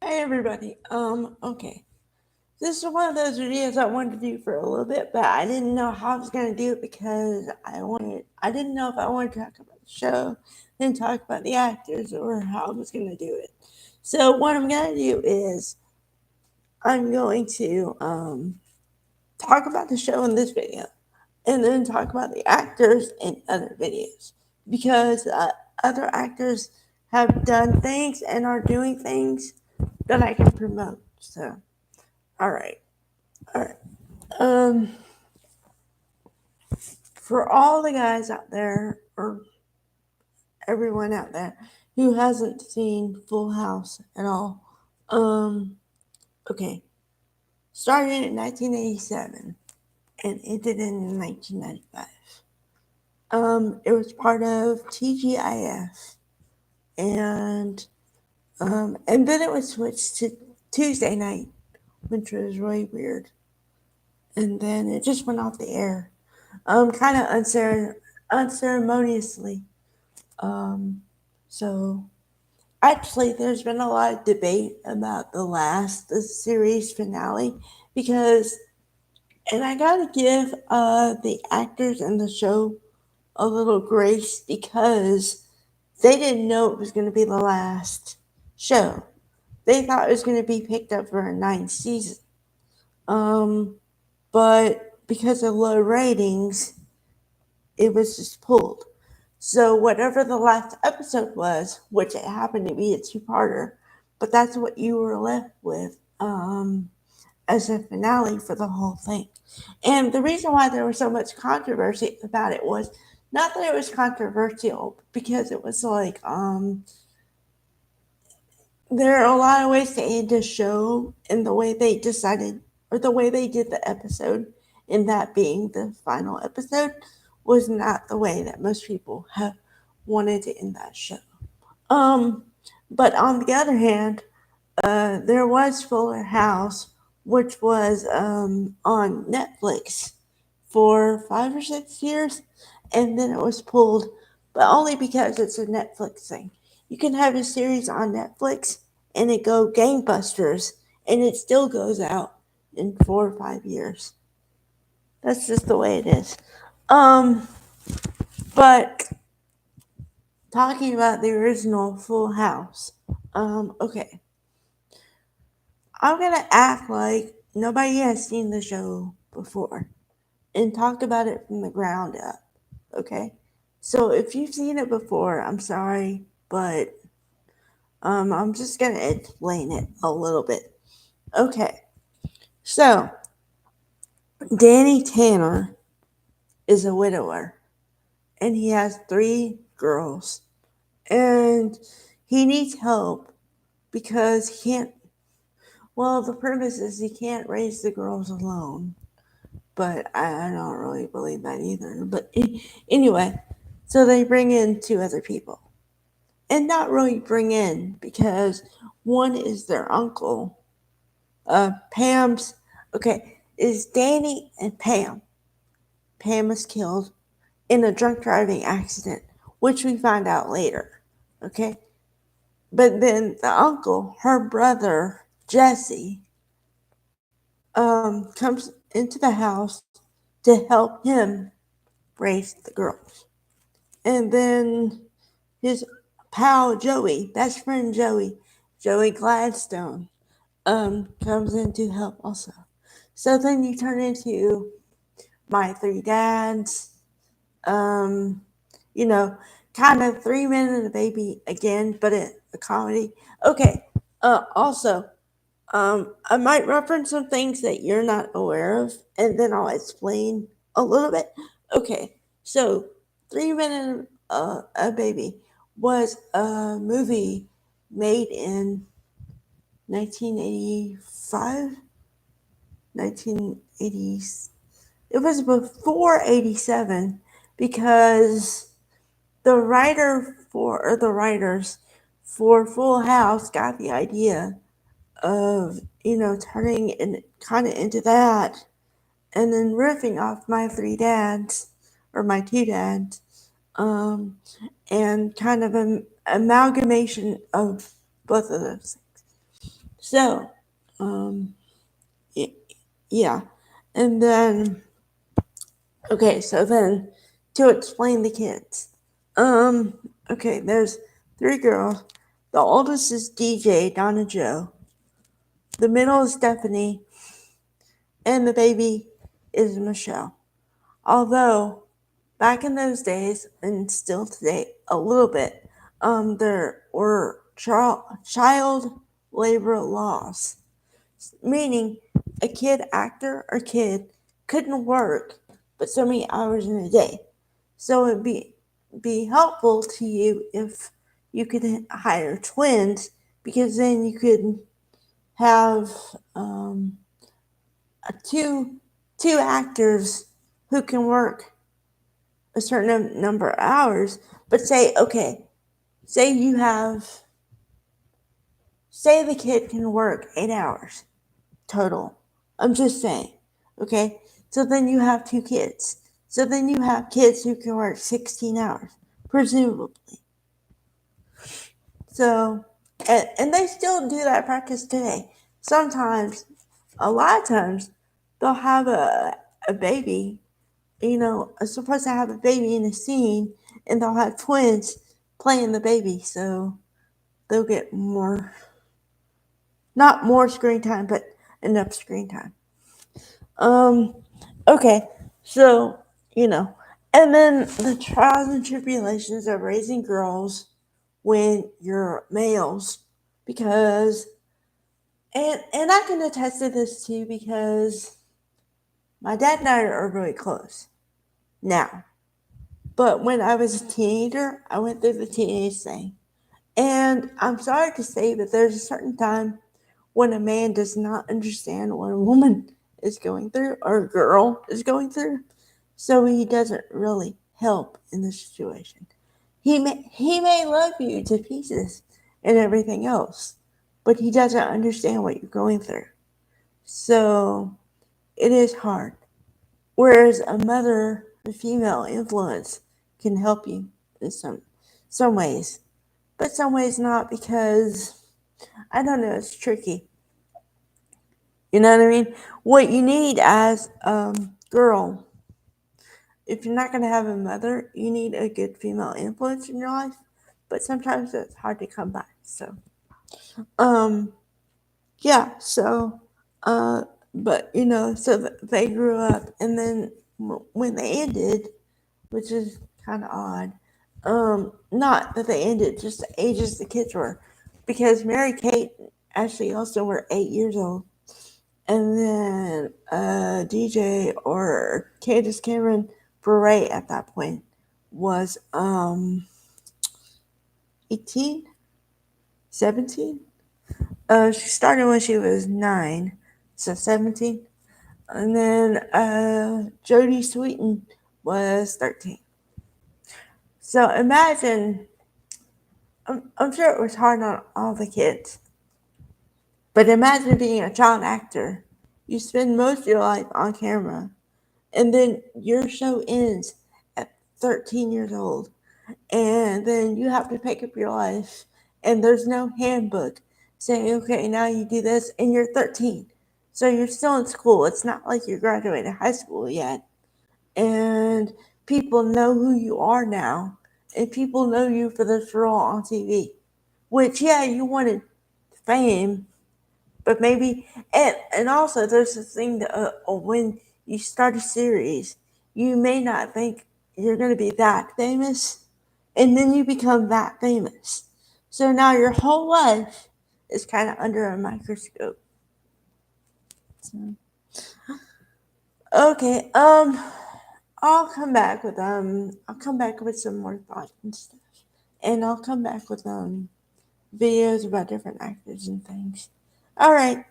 Hi everybody. Okay. This is one of those videos I wanted to do for a little bit, but I didn't know how I was gonna do it because I didn't know if I wanted to talk about the show, then talk about the actors, or how I was gonna do it. So what I'm gonna do is I'm going to talk about the show in this video, and then talk about the actors in other videos because other actors have done things and are doing things that I can promote. So, all right, all right. Um, for all the guys out there, or everyone out there who hasn't seen Full House at all, okay, started in 1987 and ended in 1995. It was part of TGIF, and then it was switched to Tuesday night, which was really weird. And then it just went off the air, kind of unceremoniously. Um, so actually, there's been a lot of debate about the series finale because, and I gotta give the actors in the show a little grace because they didn't know it was going to be the last show. They thought it was going to be picked up for a ninth season. Um, but because of low ratings, it was just pulled. So whatever the last episode was, which it happened to be a two-parter, but that's what you were left with as a finale for the whole thing. And the reason why there was so much controversy about it was not that it was controversial, because it was like there are a lot of ways to end a show, and the way they decided, or the way they did the episode, and that being the final episode, was not the way that most people have wanted to end that show. Um, but on the other hand, there was Fuller House, which was on Netflix for 5 or 6 years, and then it was pulled, but only because it's a Netflix thing. You can have a series on Netflix and it go gangbusters, and it still goes out in 4 or 5 years. That's just the way it is. Um, but talking about the original Full House, okay, I'm gonna act like nobody has seen the show before and talk about it from the ground up. Okay, so if you've seen it before, I'm sorry, but I'm just gonna explain it a little bit. Okay, so Danny Tanner is a widower, and he has 3 girls, and he needs help because he can't. Well, the premise is he can't raise the girls alone, but I don't really believe that either. But anyway, so they bring in 2 other people, and not really bring in because one is their uncle. Pam's okay is Danny and Pam. Pam was killed in a drunk driving accident, which we find out later. Okay, but then the uncle, her brother Jesse, comes into the house to help him raise the girls. And then his pal Joey, best friend Joey, Joey Gladstone, comes in to help also. So then you turn into My Three Dads, um, you know, kind of 3 Men and a Baby again, but a comedy. Okay, also, I might reference some things that you're not aware of, and then I'll explain a little bit. Okay, so 3 Men and a Baby was a movie made in 1985, 1980. It was before 87 because the writers for Full House got the idea of turning it kind of into that, and then riffing off My Three Dads, or My Two Dads, um, and kind of an amalgamation of both of those. So, um, y- yeah. And then, okay, so then to explain the kids. Um, okay, there's three girls. The oldest is DJ, Donna Joe. The middle is Stephanie. And the baby is Michelle. Although, back in those days, and still today, a little bit, there were child labor laws, meaning a kid actor or kid couldn't work but so many hours in a day. So it'd be helpful to you if you could hire twins, because then you could have um, two actors who can work a certain number of hours. But say you have, say the kid can work 8 hours total. I'm just saying, okay? So then you have two kids. So then you have kids who can work 16 hours, presumably. So, and they still do that practice today. Sometimes, a lot of times, they'll have a baby, supposed to have a baby in a scene, and they'll have twins playing the baby. So they'll get more, not more screen time, but enough screen time. Um, okay, so, you know, and then the trials and tribulations of raising girls when you're males, because, and I can attest to this too, because my dad and I are really close now. But when I was a teenager, I went through the teenage thing. And I'm sorry to say that there's a certain time when a man does not understand what a woman is going through or a girl is going through. So he doesn't really help in the situation. He may love you to pieces and everything else, but he doesn't understand what you're going through. So it is hard. Whereas a mother, a female influence, can help you in some ways, but some ways not, because I don't know, it's tricky. You know what I mean? What you need as girl, if you're not gonna have a mother, you need a good female influence in your life. But sometimes it's hard to come by. So, um, yeah. So, uh, but so they grew up, and then when they ended, which is kind of odd. Not that they ended, just the ages the kids were, because Mary Kate actually also were 8 years old, and then DJ or Candace Cameron Bure at that point was 18, 17. She started when she was 9, so 17, and then Jodie Sweetin was 13. So imagine, I'm sure it was hard on all the kids, but imagine being a child actor. You spend most of your life on camera, and then your show ends at 13 years old, and then you have to pick up your life, and there's no handbook saying, okay, now you do this, and you're 13. So you're still in school. It's not like you graduated high school yet. And people know who you are now, and people know you for this role on TV. Which, yeah, you wanted fame, but maybe, and also there's this thing that when you start a series, you may not think you're going to be that famous, and then you become that famous. So now your whole life is kind of under a microscope. So, okay, I'll come back with some more thoughts and stuff, and I'll come back with videos about different actors and things. All right.